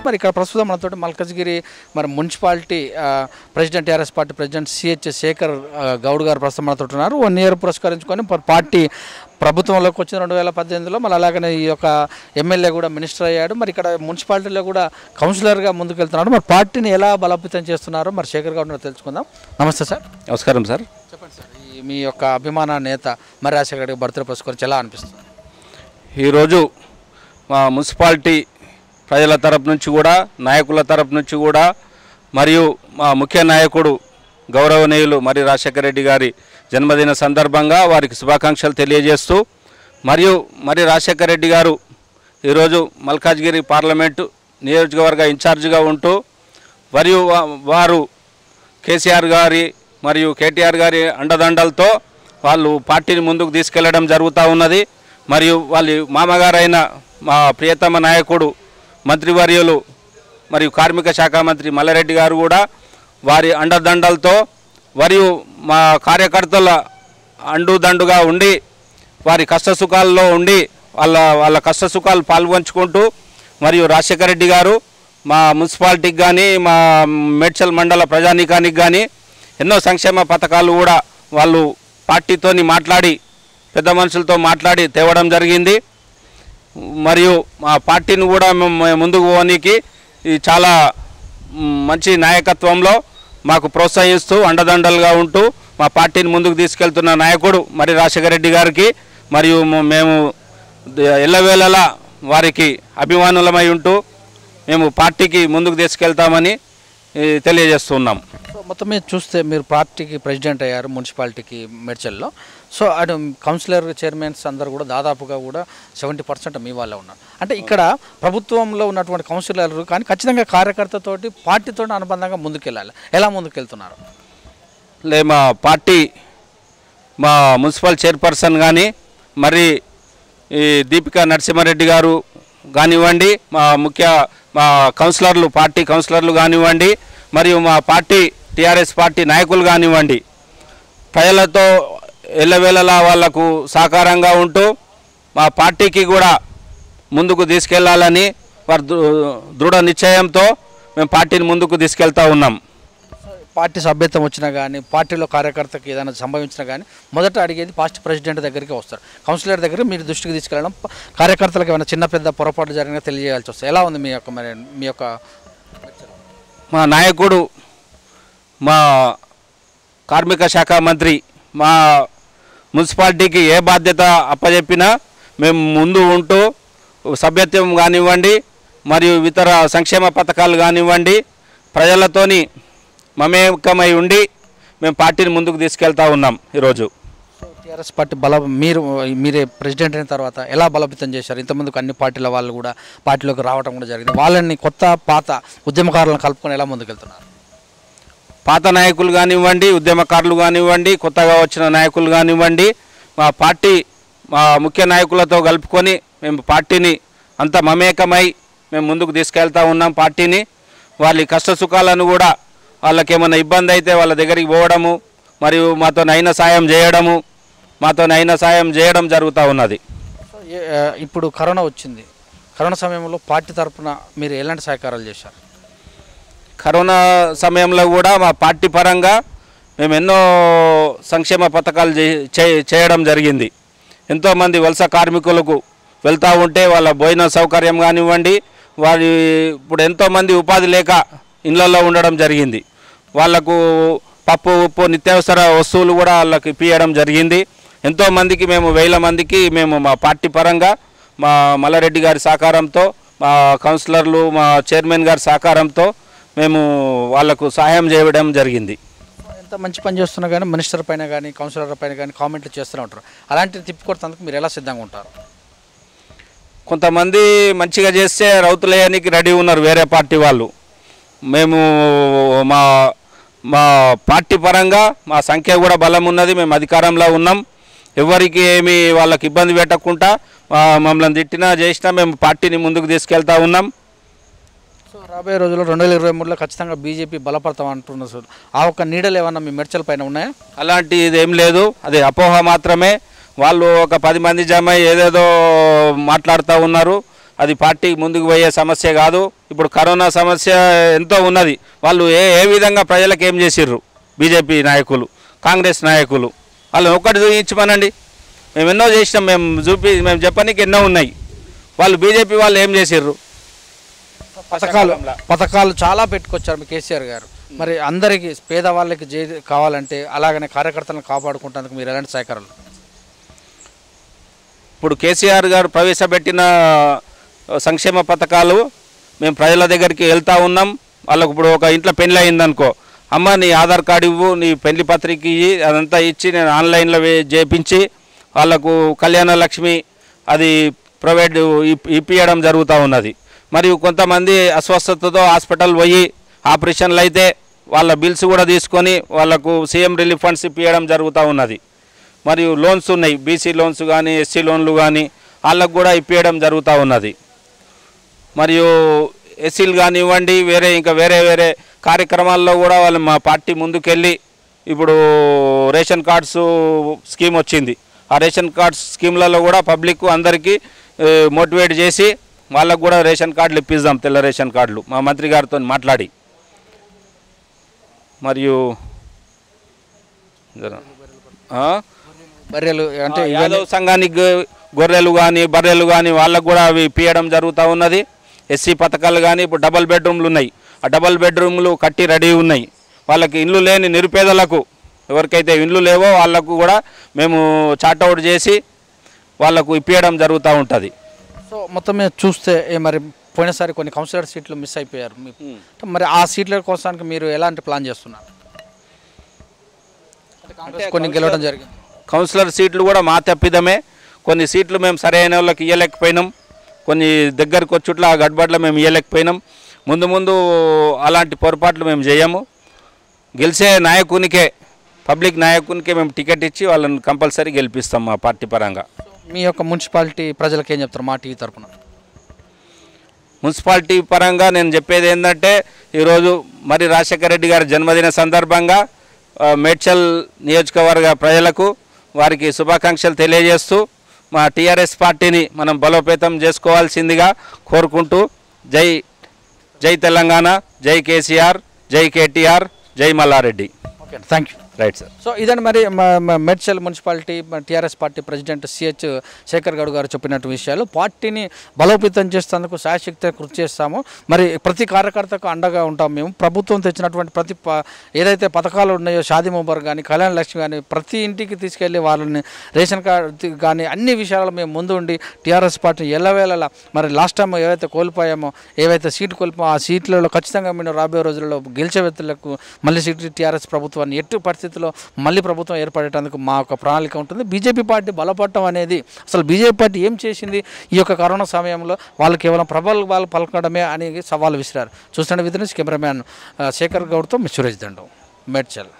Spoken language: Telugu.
మరి ఇక్కడ ప్రస్తుతం మనతోటి మల్కజ్గిరి మరి municipality president TRS party president CH Shekar Goud గారు ప్రస్తుతం మనతో ఉన్నారు. 1 ఇయర్ పురస్కరించుకొని పార్టీ ప్రభుత్వంలోకి వచ్చిన 2018లో మళ్ళీ అలాగనే ఈ యొక్క ఎమ్మెల్యే కూడా మినిస్టర్ అయ్యాడు. మరి ఇక్కడ మున్సిపాలిటీలో కూడా కౌన్సిలర్గా ముందుకు వెళ్తున్నాడు. మరి పార్టీని ఎలా బలోపేతం చేస్తున్నారో మరి శేఖర్ గౌడ్ తెలుసుకుందాం. నమస్తే సార్. నమస్కారం సార్. చెప్పండి సార్, మీ యొక్క అభిమాన నేత మరి రాజశేఖర్ రెడ్డి బర్త్డే పురస్కరించి ఎలా అనిపిస్తుంది? ఈరోజు మా మున్సిపాలిటీ ప్రజల తరపు నుంచి కూడా నాయకుల తరపు నుంచి కూడా మరియు మా ముఖ్య నాయకుడు గౌరవనీయులు మరి రాజశేఖర రెడ్డి గారి జన్మదిన సందర్భంగా వారికి శుభాకాంక్షలు తెలియజేస్తూ మరియు మరి రాజశేఖర రెడ్డి గారు ఈరోజు మల్కాజ్గిరి పార్లమెంటు నియోజకవర్గ ఇన్ఛార్జిగా ఉంటూ మరియు వారు కేసీఆర్ గారి మరియు కేటీఆర్ గారి అండదండలతో వాళ్ళు పార్టీని ముందుకు తీసుకెళ్లడం జరుగుతూ ఉన్నది. మరియు వాళ్ళ మామగారైన మా ప్రియతమ నాయకుడు మంత్రివర్యులు మరియు కార్మిక శాఖ మంత్రి మల్లారెడ్డి గారు కూడా వారి అండదండలతో మరియు మా కార్యకర్తల అండుదండుగా ఉండి వారి కష్టసుఖాల్లో ఉండి వాళ్ళ కష్టసుఖాలు పాల్పంచుకుంటూ మరియు రాజశేఖర రెడ్డి గారు మా మున్సిపాలిటీకి కానీ మా మేడ్చల్ మండల ప్రజానీకానికి కానీ ఎన్నో సంక్షేమ పథకాలు కూడా వాళ్ళు పార్టీతోని మాట్లాడి పెద్ద మనుషులతో మాట్లాడి తేవడం జరిగింది. మరియు మా పార్టీని కూడా ముందుకు పోనీకి చాలా మంచి నాయకత్వంలో మాకు ప్రోత్సహిస్తూ అండదండలుగా ఉంటూ మా పార్టీని ముందుకు తీసుకెళ్తున్న నాయకుడు మరి రాజశేఖర రెడ్డి గారికి మరియు మేము ఎల్లవేళలా వారికి అభిమానులమై ఉంటూ మేము పార్టీకి ముందుకు తీసుకెళ్తామని తెలియజేస్తున్నాం. సో మొత్తం మీద చూస్తే మీరు పార్టీకి ప్రెసిడెంట్ అయ్యారు మున్సిపాలిటీకి మేడ్చల్లో. సో అటు కౌన్సిలర్ చైర్మన్స్ అందరూ కూడా దాదాపుగా కూడా 70% మీ వాళ్ళే ఉన్నారు. అంటే ఇక్కడ ప్రభుత్వంలో ఉన్నటువంటి కౌన్సిలర్లు కానీ ఖచ్చితంగా కార్యకర్తతోటి పార్టీతో అనుబంధంగా ముందుకెళ్ళాలి. ఎలా ముందుకెళ్తున్నారు? మా పార్టీ మా మున్సిపల్ చైర్పర్సన్ కానీ మరి ఈ దీపికా నరసింహారెడ్డి గారు కానివ్వండి, మా కౌన్సిలర్లు పార్టీ కౌన్సిలర్లు కానివ్వండి, మరియు మా పార్టీ టీఆర్ఎస్ పార్టీ నాయకులు కానివ్వండి, ప్రజలతో ఎల్లవేళలా వాళ్లకు సహకారంగా ఉంటూ మా పార్టీకి కూడా ముందుకు తీసుకెళ్లాలని వారి దృఢ నిశ్చయంతో మేము పార్టీని ముందుకు తీసుకెళ్తా ఉన్నాం. పార్టీ సభ్యత్వం వచ్చినా కానీ పార్టీలో కార్యకర్తకి ఏదైనా సంభవించినా కానీ మొదట అడిగేది పార్టీ ప్రెసిడెంట్ దగ్గరికి వస్తారు. కౌన్సిలర్ దగ్గర మీరు దృష్టికి తీసుకెళ్ళడం, కార్యకర్తలకు ఏమైనా చిన్న పెద్ద పొరపాటు జరిగినా తెలియజేయాల్సి వస్తుంది. ఎలా ఉంది మీ యొక్క మా నాయకుడు మా కార్మిక శాఖ మంత్రి మా మున్సిపాలిటీకి ఏ బాధ్యత అప్పచెప్పినా మేము ముందు ఉంటూ సభ్యత్వం కానివ్వండి మరియు ఇతర సంక్షేమ పథకాలు కానివ్వండి ప్రజలతోని మమేకమై ఉండి మేము పార్టీని ముందుకు తీసుకెళ్తా ఉన్నాం. ఈరోజు టీఆర్ఎస్ పార్టీ మీరే ప్రెసిడెంట్ అయిన తర్వాత ఎలా బలోపేతం చేశారు? ఇంతమందికి అన్ని పార్టీల వాళ్ళు కూడా పార్టీలోకి రావడం కూడా జరిగింది. వాళ్ళని కొత్త పాత ఉద్యమకారులను కలుపుకొని ఎలా ముందుకెళ్తున్నారు? పాత నాయకులు కానివ్వండి, ఉద్యమకారులు కానివ్వండి, కొత్తగా వచ్చిన నాయకులు కానివ్వండి, మా పార్టీ మా ముఖ్య నాయకులతో కలుపుకొని మేము పార్టీని అంత మమేకమై మేము ముందుకు తీసుకెళ్తా ఉన్నాం. పార్టీని వాళ్ళ కష్టసుఖాలను కూడా వాళ్ళకి ఏమైనా ఇబ్బంది అయితే వాళ్ళ దగ్గరికి పోవడము మరియు మాతోనైనా సాయం చేయడం జరుగుతూ ఉన్నది. ఇప్పుడు కరోనా వచ్చింది. కరోనా సమయంలో పార్టీ తరఫున మీరు ఎలాంటి సహకారాలు చేశారు? కరోనా సమయంలో కూడా మా పార్టీ పరంగా మేము ఎన్నో సంక్షేమ పథకాలు చేయడం జరిగింది. ఎంతోమంది వలస కార్మికులకు వెళ్తూ ఉంటే వాళ్ళ భోజన సౌకర్యం కానివ్వండి, వారి ఇప్పుడు ఎంతోమంది ఉపాధి లేక ఇళ్లలో ఉండడం జరిగింది. వాళ్లకు పప్పు ఉప్పు నిత్యావసర వస్తువులు కూడా వాళ్ళకి ఇప్పించడం జరిగింది. ఎంతోమందికి మేము 1000 మందికి మేము మా పార్టీ పరంగా మా మల్లారెడ్డి గారి సహకారంతో, మా కౌన్సిలర్లు మా చైర్మన్ గారి సహకారంతో మేము వాళ్లకు సహాయం చేయడం జరిగింది. ఎంత మంచి పని చేస్తున్నా కానీ మినిస్టర్ పైన కానీ కౌన్సిలర్ పైన కానీ కామెంట్లు చేస్తూనే ఉంటారు. అలాంటివి తిప్పికొడతానికి మీరు ఎలా సిద్ధంగా ఉంటారు? కొంతమంది మంచిగా చేస్తే రౌతులేయనికి రెడీ ఉన్నారు వేరే పార్టీ వాళ్ళు. మేము మా పార్టీ పరంగా మా సంఖ్య కూడా బలం ఉన్నది. మేము అధికారంలో ఉన్నాం. ఎవరికి ఏమి వాళ్ళకి ఇబ్బంది పెట్టకుండా మమ్మల్ని తిట్టినా చేసినా మేము పార్టీని ముందుకు తీసుకెళ్తా ఉన్నాం. సో రాబోయే రోజుల్లో 2023లో ఖచ్చితంగా బీజేపీ బలపడతాం అంటున్నారు సార్. ఆ ఒక్క నీడలు ఏమన్నా మీ మెడ్చల్ పైన ఉన్నాయా? అలాంటిది ఏం లేదు, అది అపోహ మాత్రమే. వాళ్ళు ఒక 10 మంది జమ ఏదేదో మాట్లాడుతూ ఉన్నారు. అది పార్టీ ముందుకు పోయే సమస్య కాదు. ఇప్పుడు కరోనా సమస్య ఎంతో ఉన్నది. వాళ్ళు ఏ విధంగా ప్రజలకు ఏం చేసిర్రు బీజేపీ నాయకులు, కాంగ్రెస్ నాయకులు, వాళ్ళు ఒక్కటి చూపించమనండి. మేము ఎన్నో చేసినాం, మేము చెప్పడానికి ఎన్నో ఉన్నాయి. వాళ్ళు బీజేపీ వాళ్ళు ఏం చేసిర్రు? పథకాలు చాలా పెట్టుకొచ్చారు మీ కేసీఆర్ గారు. మరి అందరికీ పేదవాళ్ళకి కావాలంటే అలాగనే కార్యకర్తలను కాపాడుకుంటేందుకు మీరు ఎలాంటి సహకారాలు? ఇప్పుడు కేసీఆర్ గారు ప్రవేశపెట్టిన సంక్షేమ పథకాలు మేము ప్రజల దగ్గరికి వెళ్తూ ఉన్నాం. వాళ్ళకు ఇప్పుడు ఒక ఇంట్లో పెళ్లి అయిందనుకో, అమ్మ నీ ఆధార్ కార్డు ఇవ్వు, నీ పెళ్లి పత్రిక ఇవ్వి, అదంతా ఇచ్చి నేను ఆన్లైన్లో చేపించి వాళ్ళకు కళ్యాణ లక్ష్మి అది ప్రైవేట్ ఇప్పియడం జరుగుతూ ఉన్నది. మరియు కొంతమంది అస్వస్థతతో హాస్పిటల్ పోయి ఆపరేషన్లు అయితే వాళ్ళ బిల్స్ కూడా తీసుకొని వాళ్ళకు సీఎం రిలీఫ్ ఫండ్స్ ఇప్పియడం జరుగుతూ ఉన్నది. మరియు లోన్స్ ఉన్నాయి, బీసీ లోన్స్ కానీ ఎస్సీ లోన్లు కానీ వాళ్ళకు కూడా ఇప్పియడం జరుగుతూ ఉన్నది. మరియు ఎస్సీలు కానివ్వండి, వేరే వేరే కార్యక్రమాల్లో కూడా వాళ్ళు మా పార్టీ ముందుకెళ్ళి ఇప్పుడు రేషన్ కార్డ్స్ స్కీమ్ వచ్చింది. ఆ రేషన్ కార్డ్స్ స్కీమ్లలో కూడా పబ్లిక్ అందరికీ మోటివేట్ చేసి వాళ్ళకు కూడా రేషన్ కార్డులు ఇప్పిద్దాం, తెల్ల రేషన్ కార్డులు మా మంత్రి గారితో మాట్లాడి. మరియు బర్రెలు అంటే యాదవ్ సంఘానికి గొర్రెలు కానీ బర్రెలు కానీ వాళ్ళకు కూడా అవి ఇప్పియడం జరుగుతూ ఉన్నది. ఎస్సీ పథకాలు కానీ ఇప్పుడు డబల్ బెడ్రూమ్లు ఉన్నాయి, ఆ డబల్ బెడ్రూమ్లు కట్టి రెడీ ఉన్నాయి. వాళ్ళకి ఇండ్లు లేని నిరుపేదలకు ఎవరికైతే ఇండ్లు లేవో వాళ్ళకు కూడా మేము చార్ట్అవుట్ చేసి వాళ్ళకు ఇప్పియడం జరుగుతూ ఉంటుంది. సో మొత్తం మీద చూస్తే మరి పోయినసారి కొన్ని కౌన్సిలర్ సీట్లు మిస్ అయిపోయారు. మరి ఆ సీట్ల కోసానికి మీరు ఎలాంటి ప్లాన్ చేస్తున్నారు? కొన్ని గెలవడం జరిగింది. కౌన్సిలర్ సీట్లు కూడా మా తప్పిదమే. కొన్ని సీట్లు మేము సరైన వాళ్ళకి ఇవ్వలేకపోయినాం, కొన్ని దగ్గరకు వచ్చుట్ల ఆ గడ్బడ్ల మేము ఇవ్వలేకపోయినాం. ముందు అలాంటి పొరపాట్లు మేము చేయము. గెలిచే నాయకునికే, పబ్లిక్ నాయకునికే మేము టికెట్ ఇచ్చి వాళ్ళని కంపల్సరీ గెలిపిస్తాం మా పార్టీ పరంగా. మీ యొక్క మున్సిపాలిటీ ప్రజలకు ఏం చెప్తారు మా టీవీ తరఫున? మున్సిపాలిటీ పరంగా నేను చెప్పేది ఏంటంటే, ఈరోజు మరి రాజశేఖర రెడ్డి గారి జన్మదిన సందర్భంగా మేడ్చల్ నియోజకవర్గ ప్రజలకు వారికి శుభాకాంక్షలు తెలియజేస్తూ మా టీఆర్ఎస్ పార్టీని మనం బలోపేతం చేసుకోవాల్సిందిగా కోరుకుంటూ జై తెలంగాణ, జై కేసీఆర్, జై కేటీఆర్, జై Malla Reddy. Okay, thank you. Right sir. So ఇదని మరి Medchal municipality TRS party president CH Shekar Goud గారు చెప్పినట్టు విషయాలు. పార్టీని బలోపేతం చేసేందుకు శాయశక్తిగా కృషి చేస్తాము. మరి ప్రతి కార్యకర్తకు అండగా ఉంటాం మేము. ప్రభుత్వం తెచ్చినటువంటి ప్రతి ఏదైతే పథకాలు ఉన్నాయో, షాదీ ముబారక్ కానీ, కళ్యాణ లక్ష్మి కానీ, ప్రతి ఇంటికి తీసుకెళ్లి వాళ్ళని రేషన్ కార్డు కానీ అన్ని విషయాలు మేము ముందు ఉండి టీఆర్ఎస్ పార్టీని ఎల్లవేళలా మరి లాస్ట్ టైం ఏవైతే కోల్పోయామో, ఏవైతే సీటు కోల్పోయామో ఆ సీట్లలో ఖచ్చితంగా మేము రాబోయే రోజుల్లో గెలిచే వ్యక్తులకు మళ్ళీ సీటు టీఆర్ఎస్ ప్రభుత్వాన్ని ఎట్టి పరిస్థితుల్లో మళ్ళీ ప్రభుత్వం ఏర్పడేందుకు మా యొక్క ప్రణాళిక ఉంటుంది. బీజేపీ పార్టీ బలపడటం అనేది అసలు బీజేపీ పార్టీ ఏం చేసింది ఈ యొక్క కరోనా సమయంలో? వాళ్ళు కేవలం ప్రబలాలు పలకడమే అని సవాల్ విసిరారు. చూస్తున్న విధంగా కెమెరామ్యాన్ శేఖర్ గౌడ్తో సురేష్ దండం, మేడ్చల్.